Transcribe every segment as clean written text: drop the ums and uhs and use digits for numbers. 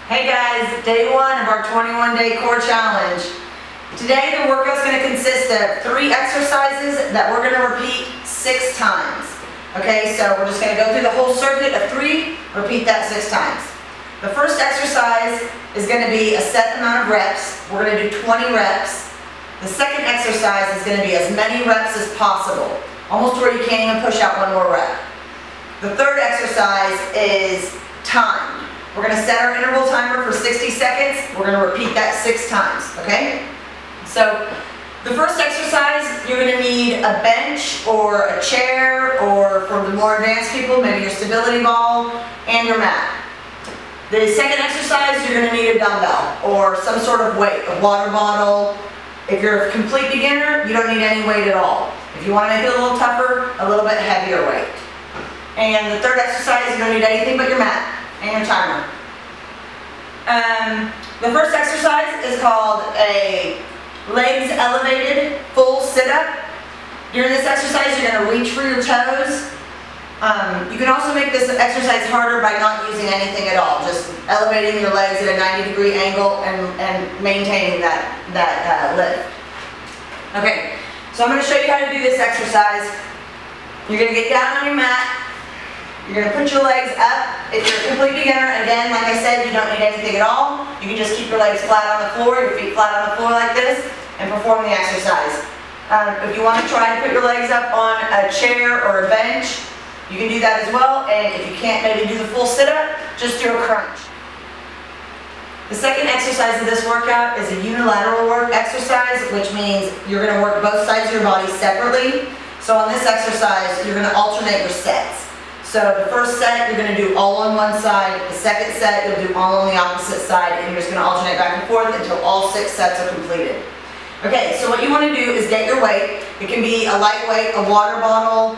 Hey guys, day one of our 21-day core challenge. Today the workout's going to consist of 3 exercises that we're going to repeat 6 times. Okay, so we're just going to go through the whole circuit of 3, repeat that 6 times. The first exercise is going to be a set amount of reps. We're going to do 20 reps. The second exercise is going to be as many reps as possible, almost where you can't even push out one more rep. The third exercise is timed. We're going to set our interval timer for 60 seconds. We're going to repeat that 6 times, okay? So the first exercise, you're going to need a bench or a chair, or for the more advanced people, maybe your stability ball and your mat. The second exercise, you're going to need a dumbbell or some sort of weight, a water bottle. If you're a complete beginner, you don't need any weight at all. If you want to make it a little tougher, a little bit heavier weight. And the third exercise, you don't need anything but your mat and your timer. The first exercise is called a legs elevated full sit-up. During this exercise, you're going to reach for your toes. You can also make this exercise harder by not using anything at all, just elevating your legs at a 90-degree angle and maintaining that lift. Okay, so I'm going to show you how to do this exercise. You're going to get down on your mat. You're going to put your legs up. If you're a complete beginner, again, like I said, you don't need anything at all. You can just keep your legs flat on the floor, your feet flat on the floor like this, and perform the exercise. If you want to try and put your legs up on a chair or a bench, you can do that as well. And if you can't maybe do the full sit-up, just do a crunch. The second exercise of this workout is a unilateral work exercise, which means you're going to work both sides of your body separately. So on this exercise, you're going to alternate your sets. So the first set, you're going to do all on one side. The second set, you'll do all on the opposite side, and you're just going to alternate back and forth until all 6 sets are completed. Okay, so what you want to do is get your weight. It can be a lightweight, a water bottle,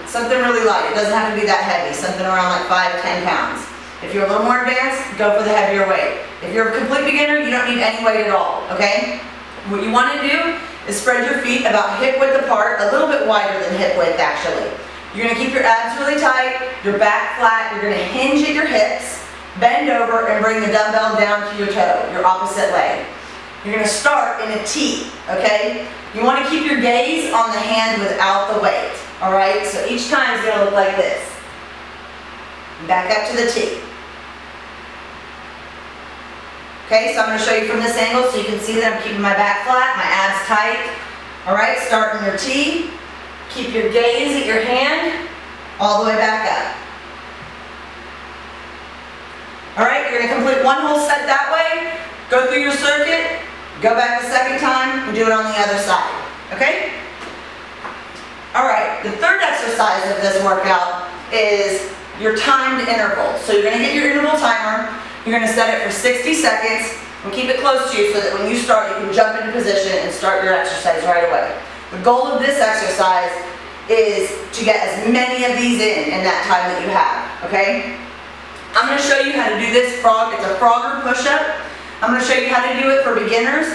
something really light. It doesn't have to be that heavy, something around like 5-10 pounds. If you're a little more advanced, go for the heavier weight. If you're a complete beginner, you don't need any weight at all, okay? What you want to do is spread your feet about hip width apart, a little bit wider than hip width actually. You're going to keep your abs really tight, your back flat, you're going to hinge at your hips, bend over and bring the dumbbell down to your toe, your opposite leg. You're going to start in a T, okay? You want to keep your gaze on the hand without the weight, alright? So each time is going to look like this. Back up to the T. Okay, so I'm going to show you from this angle so you can see that I'm keeping my back flat, my abs tight. Alright, start in your T. Keep your gaze at your hand all the way back up. Alright, you're going to complete one whole set that way, go through your circuit, go back the second time, and do it on the other side. Okay? Alright, the third exercise of this workout is your timed interval. So you're going to get your interval timer, you're going to set it for 60 seconds, and keep it close to you so that when you start, you can jump into position and start your exercise right away. The goal of this exercise is to get as many of these in that time that you have, okay? I'm going to show you how to do this frog. It's a frogger push-up. I'm going to show you how to do it for beginners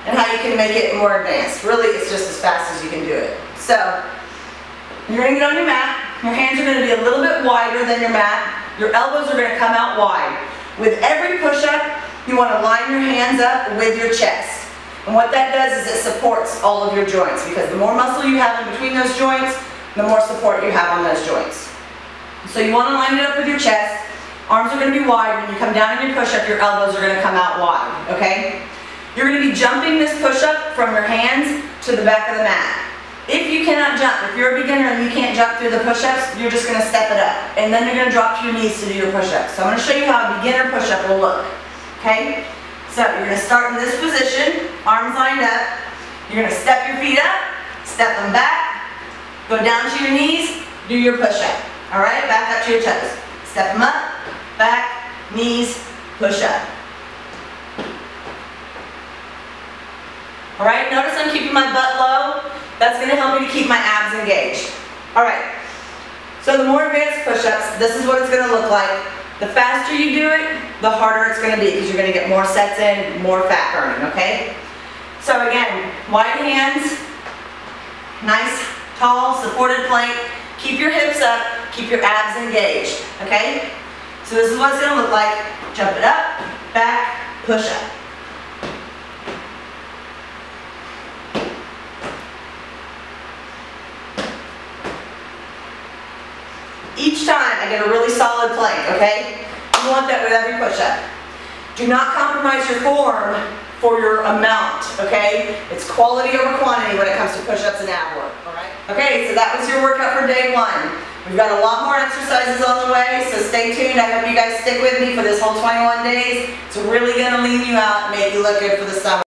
and how you can make it more advanced. Really, it's just as fast as you can do it. So, you're going to get on your mat. Your hands are going to be a little bit wider than your mat. Your elbows are going to come out wide. With every push-up, you want to line your hands up with your chest. And what that does is it supports all of your joints, because the more muscle you have in between those joints, the more support you have on those joints. So you want to line it up with your chest. Arms are going to be wide. When you come down in your push-up, your elbows are going to come out wide, okay? You're going to be jumping this push-up from your hands to the back of the mat. If you cannot jump, if you're a beginner and you can't jump through the push-ups, you're just going to step it up. And then you're going to drop to your knees to do your push-ups. So I'm going to show you how a beginner push-up will look, okay? So you're going to start in this position, arms lined up. You're going to step your feet up, step them back, go down to your knees, do your push-up. Alright, back up to your toes. Step them up, back, knees, push up. Alright, notice I'm keeping my butt low. That's going to help me to keep my abs engaged. Alright, so the more advanced push-ups, this is what it's going to look like. The faster you do it, the harder it's going to be, because you're going to get more sets in, more fat burning, okay? So again, wide hands, nice, tall, supported plank. Keep your hips up, keep your abs engaged, okay? So this is what it's going to look like. Jump it up, back, push up. Each time I get a really solid plank, okay? You want that with every push-up. Do not compromise your form for your amount, okay? It's quality over quantity when it comes to push-ups and ab work, all right? Okay, so that was your workout for day 1. We've got a lot more exercises on the way, so stay tuned. I hope you guys stick with me for this whole 21 days. It's really gonna lean you out and make you look good for the summer.